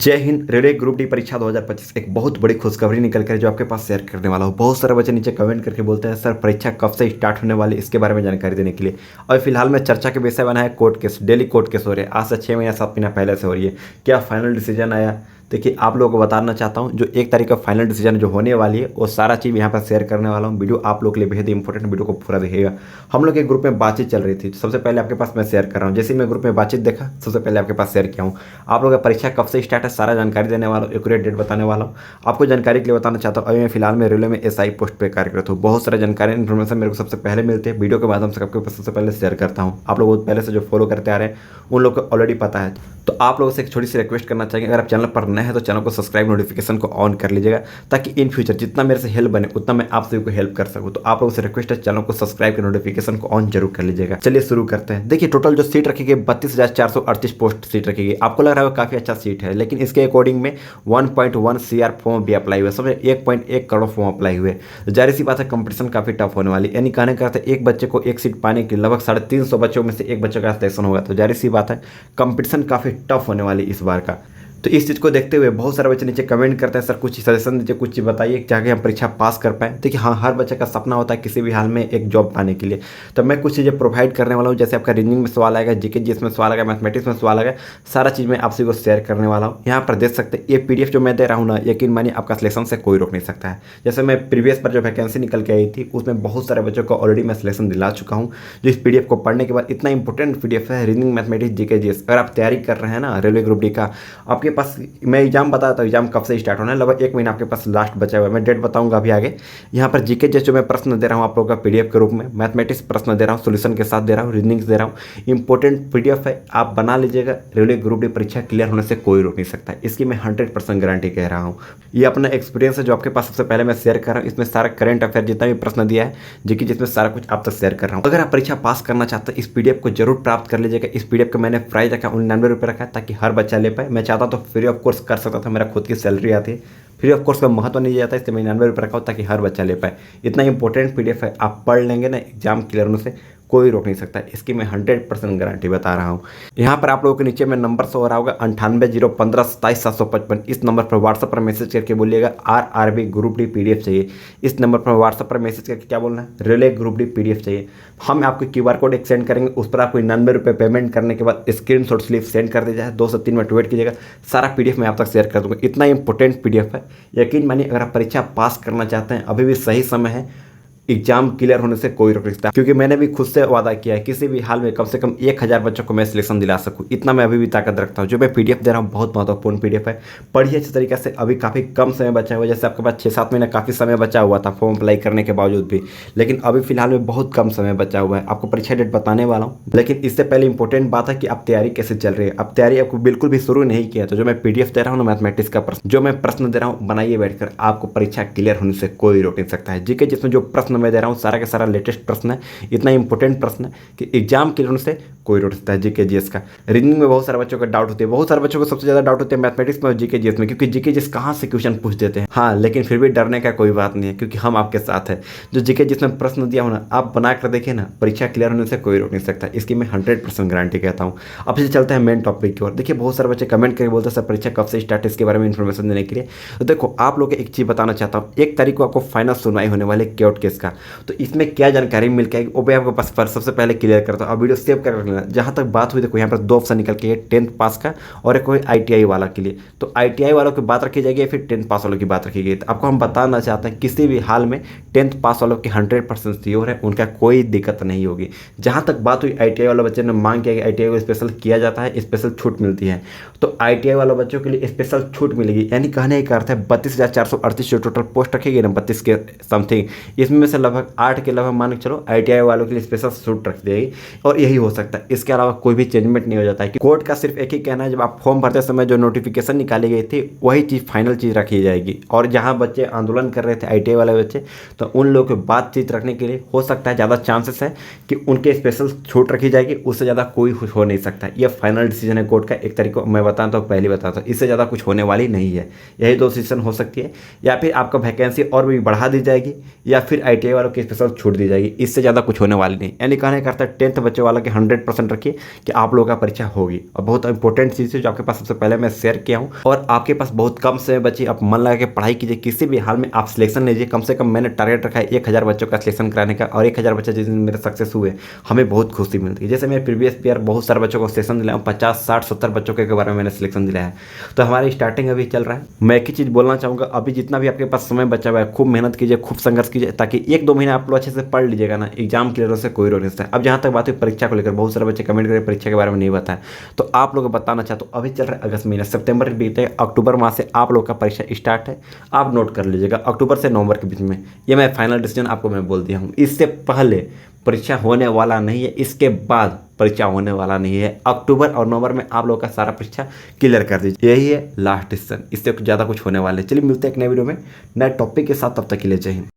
जय Hind. Railway group D परीक्षा 2025 एक बहुत बड़ी खुशखबरी निकल कर जो आपके पास शेयर करने वाला हूँ। बहुत सारे बच्चे नीचे कमेंट करके बोलते हैं सर परीक्षा कब से स्टार्ट होने वाली, इसके बारे में जानकारी देने के लिए। और फिलहाल में चर्चा के विषय बना है court case. Daily court case हो रहे हैं, आज से 6 महीना 7 महीना पहले से हो रही है। क्या फाइनल डिसीजन आया? देखिए आप लोगों को बताना चाहता हूँ जो 1 तारीख का फाइनल डिसीजन जो होने वाली है वो सारा चीज़ यहाँ पर शेयर करने वाला हूँ। वीडियो आप लोग के लिए बेहद इंपॉर्टेंट, वीडियो को पूरा देखिएगा। हम लोग के ग्रुप में बातचीत चल रही थी, सबसे पहले आपके पास मैं शेयर कर रहा हूँ। जैसे मैं ग्रुप में बातचीत देखा सबसे पहले आपके पास शेयर किया हूँ। आप लोग का परीक्षा कब से स्टार्ट है सारा जानकारी देने वाला हूँ, एक्यूरेट डेट बताने वाला हूँ। आपको जानकारी के लिए बताना चाहता हूँ अभी मैं फिलहाल में रेलवे में SI पोस्ट पर कार्यरत हूँ। बहुत सारे जानकारी इन्फॉर्मेशन मेरे को सबसे पहले मिलती है, वीडियो के माध्यम से आपके पास सबसे पहले शेयर करता हूँ। आप लोग बहुत पहले से जो फॉलो करते आ रहे हैं उन लोग को ऑलरेडी पता है। तो आप लोगों से एक छोटी सी रिक्वेस्ट करना चाहिए, अगर आप चैनल पर नए हैं तो चैनल को सब्सक्राइब, नोटिफिकेशन को ऑन कर लीजिएगा ताकि इन फ्यूचर जितना मेरे से हेल्प बने उतना मैं आप सभी को हेल्प कर सकूं। तो आप लोगों से रिक्वेस्ट है चैनल को सब्सक्राइब कर नोटिफिकेशन को ऑन जरूर कर लीजिएगा। चलिए शुरू करते हैं। देखिए टोटल जो सीट रखी गई 32,438 पोस्ट सीट रखी गई। आपको लग रहा है काफी अच्छा सीट है, लेकिन इसके अकॉर्डिंग में 1.1 CR फॉर्म भी अप्लाई हुए, समझे 1.1 करोड़ फॉर्म अप्लाई हुए। जाहिर सी बात है कंपटीशन काफी टफ होने वाली, यानी कहने का अर्थ है एक बच्चे को एक सीट पाने के लगभग 350 बच्चों में से एक बच्चे का सिलेक्शन होगा। तो जाहिर सी बात है कंपटीशन काफी टफ होने वाली इस बार का। तो इस चीज़ को देखते हुए बहुत सारे बच्चे नीचे कमेंट करते हैं सर कुछ सजेशन दीजिए, कुछ चीज़ बताइए जाके हम परीक्षा पास कर पाएँ। देखिए हाँ, हर बच्चे का सपना होता है किसी भी हाल में एक जॉब पाने के लिए। तो मैं कुछ चीज़ें प्रोवाइड करने वाला हूँ, जैसे आपका रीजनिंग में सवाल आएगा, जीके जीएस में सवाल आएगा, मैथमेटिक्स में सवाल आएगा, सारा चीज़ मैं आपसे को शेयर करने वाला हूँ। यहाँ पर देख सकते हैं ये PDF जो मैं दे रहा हूँ ना, यकीन मानिए आपका सिलेक्शन से कोई रोक नहीं सकता है। जैसे मैं प्रीवियस पर जो वैकेंसी निकल के आई थी उसमें बहुत सारे बच्चों को ऑलरेडी मैं सिलेक्शन दिला चुका हूँ, जो इस PDF को पढ़ने के बाद इतना इंपॉर्टेंट PDF है रीजनिंग, मैथमेटिक्स, जीके जीएस। अगर आप तैयारी कर रहे हैं ना रेलवे ग्रुप डी का, आपके पास मैं एग्जाम बता था एग्जाम कब से स्टार्ट होना है, लगभग 1 महीना आपके पास लास्ट बचा हुआ है। मैं डेट बताऊंगा अभी आगे। यहाँ पर जीके जो मैं प्रश्न दे रहा हूँ आप लोगों का PDF के रूप में, मैथमेटिक्स प्रश्न दे रहा हूँ सोल्यूशन के साथ दे रहा हूँ, रीजनिंग दे रहा हूँ। इंपॉर्टेंट PDF है, आप बना लीजिएगा। रेलवे ग्रुप डी परीक्षा क्लियर होने से कोई रोक नहीं सकता, इसकी मैं 100% गारंटी कह रहा हूँ। ये अपना एक्सपीरियंस है जो आपके पास सबसे पहले मैं शेयर कर रहा हूँ। इसमें सारा करंट अफेयर जितना भी प्रश्न दिया है जीके जिसमें सारा कुछ आप तक शेयर कर रहा हूँ। अगर आप परीक्षा पास करना चाहते हैं इस PDF को जरूर प्राप्त कर लीजिएगा। इस PDF का मैंने प्राइस रखा 99 रुपये रखा है ताकि हर बच्चा ले पाए। मैं चाहता तो फ्री ऑफ कोर्स कर सकता था, मेरा खुद की सैलरी आती है, फ्री ऑफ कोर्स का महत्व नहीं जाता, इसलिए मैं 99 रुपये रखा हूँ ताकि हर बच्चा ले पाए। इतना इंपॉर्टेंट PDF है, आप पढ़ लेंगे ना एग्जाम क्लियर होने से कोई रोक नहीं सकता, इसकी मैं 100% गारंटी बता रहा हूँ। यहाँ पर आप लोगों के नीचे में नंबर शो हो रहा होगा 9801577755। इस नंबर पर व्हाट्सएप पर मैसेज करके बोलिएगा RRB ग्रुप डी PDF चाहिए। इस नंबर पर व्हाट्सएप पर मैसेज करके क्या बोलना है, रेलवे ग्रुप डी PDF चाहिए। हम आपको QR कोड एक सेंड करेंगे, उस पर आपको 99 रुपये पेमेंट करने के बाद स्क्रीनशॉट स्लिप सेंड कर दीजिए। 2 से 3 मिनट वेट कीजिएगा, सारा PDF मैं आप तक शेयर कर दूँगा। इतना इंपॉर्टेंट PDF है, यकीन मानिए अगर आप परीक्षा पास करना चाहते हैं अभी भी सही समय है। एग्जाम क्लियर होने से कोई रोक नहीं सकता, क्योंकि मैंने भी खुद से वादा किया है किसी भी हाल में कम से कम 1000 बच्चों को मैं सिलेक्शन दिला सकूं। इतना मैं अभी भी ताकत रखता हूं। जो मैं PDF दे रहा हूं बहुत महत्वपूर्ण PDF है, पढ़िए अच्छे तरीके से। अभी काफ़ी कम समय बचा हुआ है, जैसे आपके पास 6-7 महीना काफ़ी समय बचा हुआ था फॉर्म अप्लाई करने के बावजूद भी, लेकिन अभी फिलहाल में बहुत कम समय बचा हुआ है। आपको परीक्षा डेट बताने वाला हूँ, लेकिन इससे पहले इंपॉर्टेंट बात है कि आप तैयारी कैसे चल रही है। अब तैयारी आपको बिल्कुल भी शुरू नहीं किया तो जो मैं PDF दे रहा हूँ ना मैथमेटिक्स का प्रश्न जो मैं प्रश्न दे रहा हूँ बनाइए बैठकर, आपको परीक्षा क्लियर होने से कोई रोक नहीं सकता है। जीके जिसमें जो प्रश्न मैं दे रहा हूँ सारा के सारा लेटेस्ट प्रश्न है, इतना इंपॉर्टेंट प्रश्न है कि एग्जाम क्लियर होने से कोई रोक सकता है। जीके जीएस का रीजनिंग में बहुत सारे बच्चों का डाउट होते हैं, बहुत सारे बच्चों को सबसे ज़्यादा डाउट होते हैं मैथमेटिक्स में और जीके जीएस में, क्योंकि जीके जीएस कहाँ से क्वेश्चन पूछ देते हैं। हाँ, लेकिन फिर भी डरने का कोई बात नहीं है क्योंकि हम आपके साथ हैं। जो जीके जीएस में प्रश्न दिया हो ना आप बना कर देखिए ना, परीक्षा क्लियर होने से कोई रोक नहीं सकता, इसकी मैं 100% गारंटी कहता हूँ। अब से चलते हैं मेन टॉपिक की ओर। देखिए बहुत सारे बच्चे कमेंट करके बोलते हैं सर परीक्षा कब से स्टार्ट है, इसके बारे में इन्फॉर्मेशन देने के लिए। तो देखो आप लोग एक चीज़ बताना चाहता हूँ, 1 तारीख को आपको फाइनल सुनवाई होने वाले कोर्ट केस का। तो इसमें क्या जानकारी मिल के आएगी वो भी आपको पास पर सबसे पहले क्लियर करता हूँ। अब वीडियो सेव कर लेना। जहाँ तक बात हुई देखो यहाँ पर 2 ऑप्शन निकल के 10th पास का और एक कोई ITI वाला के लिए। तो ITI वालों की बात रखी जाएगी या फिर 10th पास वालों की बात रखी गई। तो आपको हम बताना चाहते हैं किसी भी हाल में 10th पास वालों की 100% श्योर है, उनका कोई दिक्कत नहीं होगी। जहाँ तक बात हुई ITI वाले बच्चे ने मांग किया कि ITI को स्पेशल किया जाता है, स्पेशल छूट मिलती है, तो ITI वाले बच्चों के लिए स्पेशल छूट मिलेगी। यानी कहने का अर्थ है 32,438 जो टोटल पोस्ट रखेगी ना 32 के समथिंग, इसमें से लगभग 8 के लगभग मान के चलो ITI वालों के लिए स्पेशल छूट रख देगी और यही हो सकता है। इसके अलावा कोई भी चेंजमेंट नहीं हो जाता है कि कोर्ट का सिर्फ एक ही कहना है जब आप फॉर्म भरते समय जो नोटिफिकेशन निकाली गई थी वही चीज़ फाइनल चीज़ रखी जाएगी। और जहां बच्चे आंदोलन कर रहे थे ITI वाले बच्चे, तो उन लोगों की बातचीत रखने के लिए हो सकता है ज़्यादा चांसेस है कि उनके स्पेशल छूट रखी जाएगी, उससे ज़्यादा कोई हो नहीं सकता। यह फाइनल डिसीजन है कोर्ट का। 1 तारीख को मैं बताता हूँ, पहले बताता हूँ, इससे ज़्यादा कुछ होने वाली नहीं है। यही 2 डिसीजन हो सकती है, या फिर आपका वैकेंसी और भी बढ़ा दी जाएगी या फिर ITI वालों की स्पेशल छूट दी जाएगी, इससे ज़्यादा कुछ होने वाली नहीं। यानी कहने का अर्थ है 10th बच्चे वाला के 100% रखिए कि आप लोगों का परीक्षा होगी। और बहुत इंपॉर्टेंट चीज़ है जो आपके पास सबसे पहले मैं शेयर किया हूँ, और आपके पास बहुत कम समय बची, आप मन लगा के पढ़ाई कीजिए, किसी भी हाल में आप सिलेक्शन लीजिए। कम से कम मैंने टारगेट रखा है 1000 बच्चों का सिलेक्शन कराने का, और 1000 बच्चे जिस दिन मेरे सक्सेस हुए हमें बहुत खुशी मिलती है। जैसे मैं प्रीवियस ईयर बहुत सारे बच्चों को सिलेक्शन दिलाया हूँ, 50, 60, 70 बच्चों के बारे में मैंने सिलेक्शन दिलाया है। तो हमारी स्टार्टिंग अभी चल रहा है। मैं एक ही चीज़ बोलना चाहूँगा, अभी जितना भी आपके पास समय बचा हुआ है खूब मेहनत कीजिए, खूब संघर्ष कीजिए, ताकि 1-2 महीने आप लोग अच्छे से पढ़ लीजिएगा ना, एग्जाम क्लियर से कोई रोक नहीं सकता। अब जहाँ तक बात हुई परीक्षा को लेकर, बहुत सारे बच्चे कमेंट करें परीक्षा के बारे में नहीं बताया, तो आप लोग बताना चाहता हूँ अभी चल रहा है अगस्त महीना, सितंबर बीते, अक्टूबर माह से आप लोग का परीक्षा स्टार्ट है। आप नोट कर लीजिएगा अक्टूबर से नवंबर के बीच में, ये मैं फाइनल डिसीजन आपको मैं बोल दिया हूँ। इससे पहले परीक्षा होने वाला नहीं है, इसके बाद परीक्षा होने वाला नहीं है। अक्टूबर और नवंबर में आप लोगों का सारा परीक्षा क्लियर कर दीजिए, यही है लास्ट डिसीजन, इससे ज़्यादा कुछ होने वाला है। चलिए मिलते हैं एक नए वीडियो में नए टॉपिक के साथ, तब तक के लिए जय हिंद।